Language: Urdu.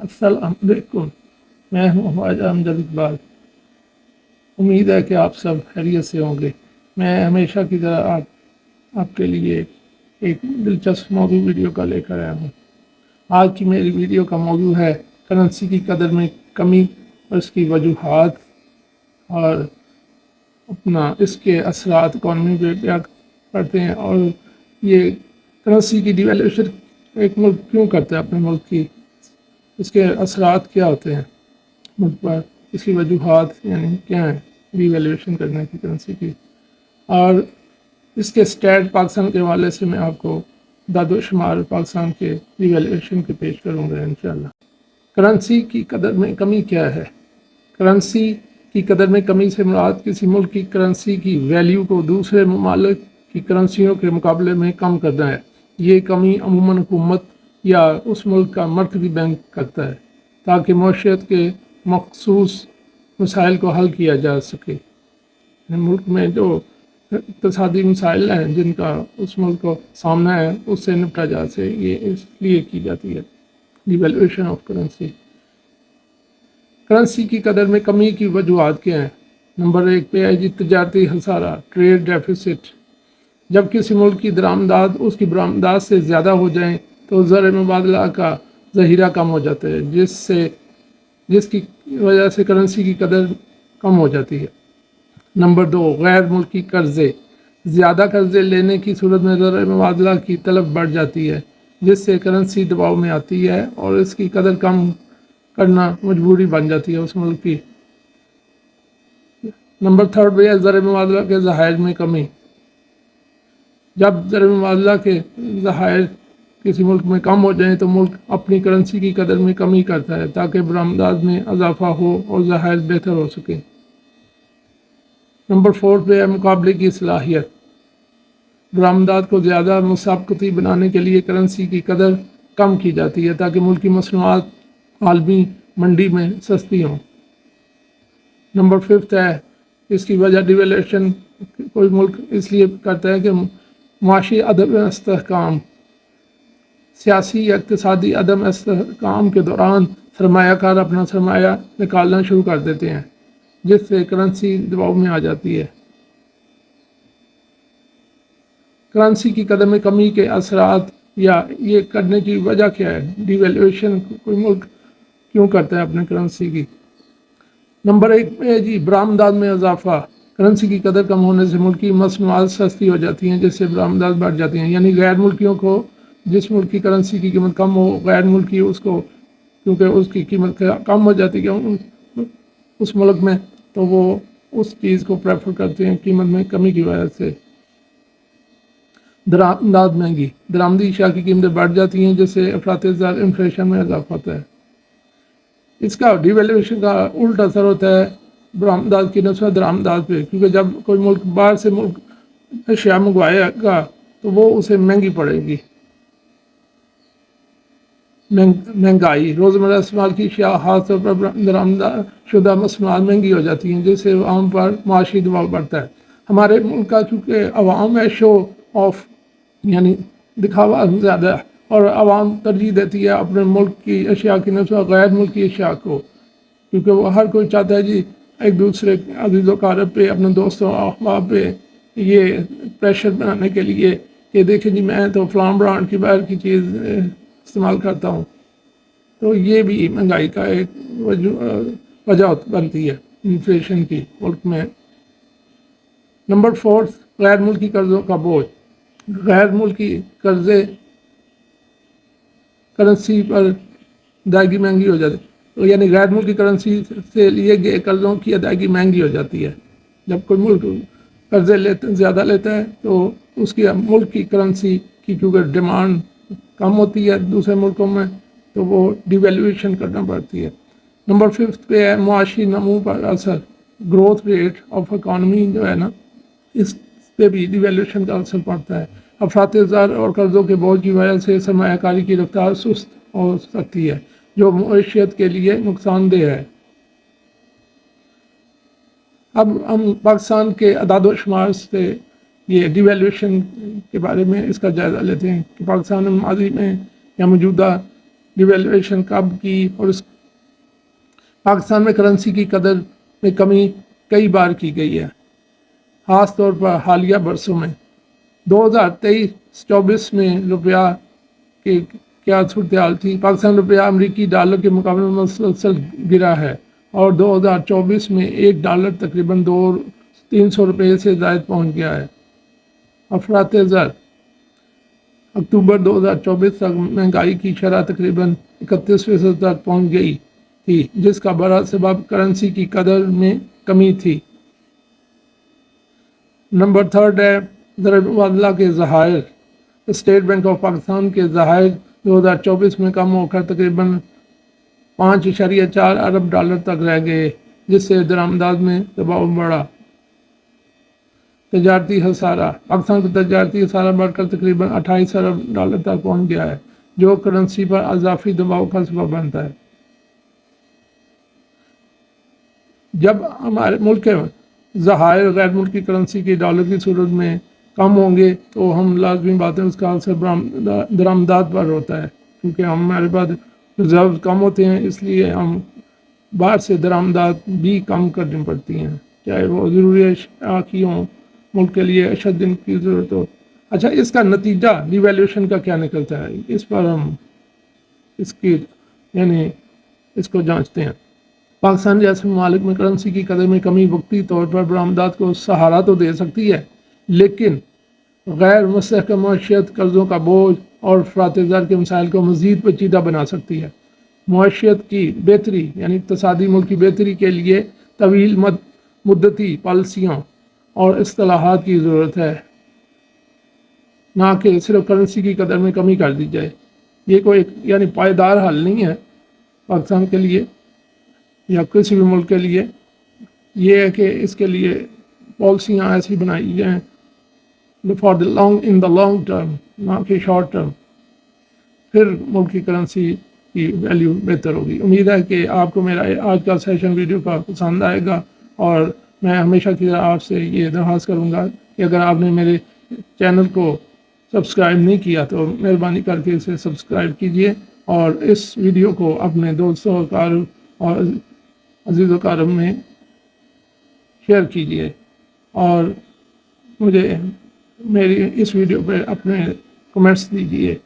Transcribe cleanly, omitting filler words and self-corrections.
السلام علیکم، میں ہوں خواجہ امجد اقبال۔ امید ہے کہ آپ سب خیریت سے ہوں گے۔ میں ہمیشہ کی طرح آپ کے لیے ایک دلچسپ موضوع ویڈیو کا لے کر آیا ہوں۔ آج کی میری ویڈیو کا موضوع ہے کرنسی کی قدر میں کمی اور اس کی وجوہات، اور اس کے اثرات اکانومی پہ کیا پڑتے ہیں، اور یہ کرنسی کی ڈیویلیویشن ایک ملک کیوں کرتا ہے اپنے ملک کی، اس کے اثرات کیا ہوتے ہیں ملک پر، اس کی وجوہات یعنی کیا ہیں ڈی ویلیویشن کرنے کی کرنسی کی، اور اس کے اسٹیٹ پاکستان کے حوالے سے میں آپ کو داد و شمار پاکستان کے ڈی ویلیویشن کے پیش کروں گا انشاءاللہ۔ کرنسی کی قدر میں کمی کیا ہے؟ کرنسی کی قدر میں کمی سے مراد کسی ملک کی کرنسی کی ویلیو کو دوسرے ممالک کی کرنسیوں کے مقابلے میں کم کرنا ہے۔ یہ کمی عموماً حکومت یا اس ملک کا مرکزی بینک کرتا ہے تاکہ معیشت کے مخصوص مسائل کو حل کیا جا سکے۔ ملک میں جو اقتصادی مسائل ہیں جن کا اس ملک کو سامنا ہے اس سے نپٹا جا سکے، یہ اس لیے کی جاتی ہے ڈیویلیویشن آف کرنسی۔ کرنسی کی قدر میں کمی کی وجوہات کیا ہیں؟ نمبر 1 پہ ہے جی تجارتی خسارہ، ٹریڈ ڈیفیسٹ۔ جب کسی ملک کی درآمدات اس کی برآمدات سے زیادہ ہو جائیں تو زر مبادلہ کا ذخیرہ کم ہو جاتا ہے، جس کی وجہ سے کرنسی کی قدر کم ہو جاتی ہے۔ نمبر 2 غیر ملکی قرضے۔ زیادہ قرضے لینے کی صورت میں زر مبادلہ کی طلب بڑھ جاتی ہے، جس سے کرنسی دباؤ میں آتی ہے اور اس کی قدر کم کرنا مجبوری بن جاتی ہے اس ملک کی۔ نمبر 3 پہ ہے زر مبادلہ کے ذخائر میں کمی۔ جب زر مبادلہ کے ذخائر کسی ملک میں کم ہو جائیں تو ملک اپنی کرنسی کی قدر میں کمی کرتا ہے تاکہ برآمدات میں اضافہ ہو اور ذخائر بہتر ہو سکیں۔ نمبر 4 پہ ہے مقابلے کی صلاحیت۔ برآمدات کو زیادہ مسابقتی بنانے کے لیے کرنسی کی قدر کم کی جاتی ہے تاکہ ملکی مصنوعات عالمی منڈی میں سستی ہوں۔ نمبر 5 ہے اس کی وجہ ڈیویلیویشن کوئی ملک اس لیے کرتا ہے کہ معاشی عدم استحکام، سیاسی یا اقتصادی عدم استحکام کے دوران سرمایہ کار اپنا سرمایہ نکالنا شروع کر دیتے ہیں، جس سے کرنسی دباؤ میں آ جاتی ہے۔ کرنسی کی قدر میں کمی کے اثرات یا یہ کرنے کی وجہ کیا ہے، ڈی ویلیویشن کوئی ملک کیوں کرتا ہے اپنے کرنسی کی؟ نمبر 1 پہ جی برآمدات میں اضافہ۔ کرنسی کی قدر کم ہونے سے ملکی مصنوعات سستی ہو جاتی ہیں، جس سے برآمدات بڑھ جاتی ہیں، یعنی غیر ملکیوں کو جس ملک کی کرنسی کی قیمت کم ہو، غیر ملکی اس کو کیونکہ اس کی قیمت کم ہو جاتی ہے اس ملک میں، تو وہ اس چیز کو پریفر کرتے ہیں قیمت میں کمی کی وجہ سے۔ درآمدات مہنگی، درآمدی اشیاء کی قیمتیں بڑھ جاتی ہیں جس سے افراط زر انفلیشن میں اضافہ ہوتا ہے۔ اس کا ڈی ویلیویشن کا الٹ اثر ہوتا ہے برآمدات کی نسبت درآمدات پہ، کیونکہ جب کوئی ملک باہر سے ملک اشیاء منگوائے گا تو وہ اسے مہنگی پڑے گی۔ مہنگائی، روزمرہ استعمال کی اشیاء خاص طور پر درآمد شدہ مصنوعات مہنگی ہو جاتی ہیں، جس سے عوام پر معاشی دباؤ بڑھتا ہے۔ ہمارے ملک کا چونکہ عوام ہے شو آف، یعنی دکھاوا زیادہ، اور عوام ترجیح دیتی ہے اپنے ملک کی اشیاء کی نسبت غیر ملکی اشیاء کو، کیونکہ وہ ہر کوئی چاہتا ہے جی ایک دوسرے عزیز و اقارب پہ، اپنے دوستوں احباب پہ یہ پریشر بنانے کے لیے کہ دیکھیں جی میں تو فلاں برانڈ کی باہر کی چیز استعمال کرتا ہوں، تو یہ بھی مہنگائی کا ایک وجہ بنتی ہے انفلیشن کی ملک میں۔ نمبر 4 غیر ملکی قرضوں کا بوجھ۔ غیر ملکی قرضے کرنسی پر ادائیگی مہنگی ہو جاتی ہے، یعنی غیر ملکی کرنسی سے لیے گئے قرضوں کی ادائیگی مہنگی ہو جاتی ہے۔ جب کوئی ملک قرضے زیادہ لیتا ہے تو اس کی ملک کی کرنسی کی کیونکہ ڈیمانڈ کم ہوتی ہے دوسرے ملکوں میں، تو وہ ڈی ویلیویشن کرنا پڑتی ہے۔ نمبر 5 پہ ہے معاشی نمو پر اثر، گروتھ ریٹ آف اکانومی جو ہے نا، اس پہ بھی ڈی ویلیویشن کا اثر پڑتا ہے۔ افراط زر اور قرضوں کے بوجھ کی وجہ سے سرمایہ کاری کی رفتار سست ہو سکتی ہے، جو معیشت کے لیے نقصان دہ ہے۔ اب ہم پاکستان کے اعداد و شمار سے یہ ڈی ویلیویشن کے بارے میں اس کا جائزہ لیتے ہیں کہ پاکستان ماضی میں یا موجودہ ڈیویلویشن کب کی اور اس پاکستان میں کرنسی کی قدر میں کمی کئی بار کی گئی ہے، خاص طور پر حالیہ برسوں میں۔ 2023-24 میں روپیہ کی کیا صورتحال تھی؟ پاکستان روپیہ امریکی ڈالر کے مقابلے میں مسلسل گرا ہے اور 2024 میں ایک ڈالر تقریباً 300 روپے سے زائد پہنچ گیا ہے۔ افراط زر: اکتوبر 2024 تک مہنگائی کی شرح تقریباً 31% تک پہنچ گئی تھی، جس کا بڑا سبب کرنسی کی قدر میں کمی تھی۔ نمبر 3 ہے زر مبادلہ کے ذخائر۔ اسٹیٹ بینک آف پاکستان کے ذخائر 2024 میں کم ہو کر تقریباً 5.4 ارب ڈالر تک رہ گئے، جس سے درآمدات میں دباؤ بڑھا۔ تجارتی خسارہ: پاکستان کا تجارتی خسارہ بڑھ کر تقریباً 28 ارب ڈالر تک پہنچ گیا ہے، جو کرنسی پر اضافی دباؤ کا سبب بنتا ہے۔ جب ہمارے ملک کے ذخائر غیر ملکی کرنسی کی ڈالر کی صورت میں کم ہوں گے تو ہم لازمی بات ہے اس کا اثر درآمدات پر ہوتا ہے، کیونکہ ہمارے پاس ریزرو کم ہوتے ہیں، اس لیے ہم باہر سے درآمدات بھی کم کرنی پڑتی ہیں، چاہے وہ ضروری اشیاء کی ہوں، ملک کے لیے اشد دن کی ضرورت ہو۔ اچھا، اس کا نتیجہ ڈیویلیوشن کا کیا نکلتا ہے، اس پر ہم اس کو جانچتے ہیں۔ پاکستان جیسے ممالک میں کرنسی کی قدر میں کمی وقتی طور پر برآمدات کو سہارا تو دے سکتی ہے، لیکن غیر مستحکم معیشت، قرضوں کا بوجھ اور افراط زر کے مسائل کو مزید پیچیدہ بنا سکتی ہے۔ معیشت کی بہتری یعنی اقتصادی ملک کی بہتری کے لیے طویل مدتی پالیسیوں اور اصلاحات کی ضرورت ہے، نہ کہ صرف کرنسی کی قدر میں کمی کر دی جائے۔ یہ کوئی پائیدار حل نہیں ہے پاکستان کے لیے یا کسی بھی ملک کے لیے۔ یہ ہے کہ اس کے لیے پالیسیاں ایسی بنائی جائیں ان دا لانگ ٹرم، نہ کہ شارٹ ٹرم، پھر ملک کی کرنسی کی ویلیو بہتر ہوگی۔ امید ہے کہ آپ کو میرا آج کا سیشن ویڈیو کا پسند آئے گا، اور میں ہمیشہ کی طرح آپ سے یہ درخواست کروں گا کہ اگر آپ نے میرے چینل کو سبسکرائب نہیں کیا تو مہربانی کر کے اسے سبسکرائب کیجئے، اور اس ویڈیو کو اپنے دوستوں اور عزیز و اقارب میں شیئر کیجئے، اور مجھے میری اس ویڈیو پہ اپنے کمنٹس دیجئے۔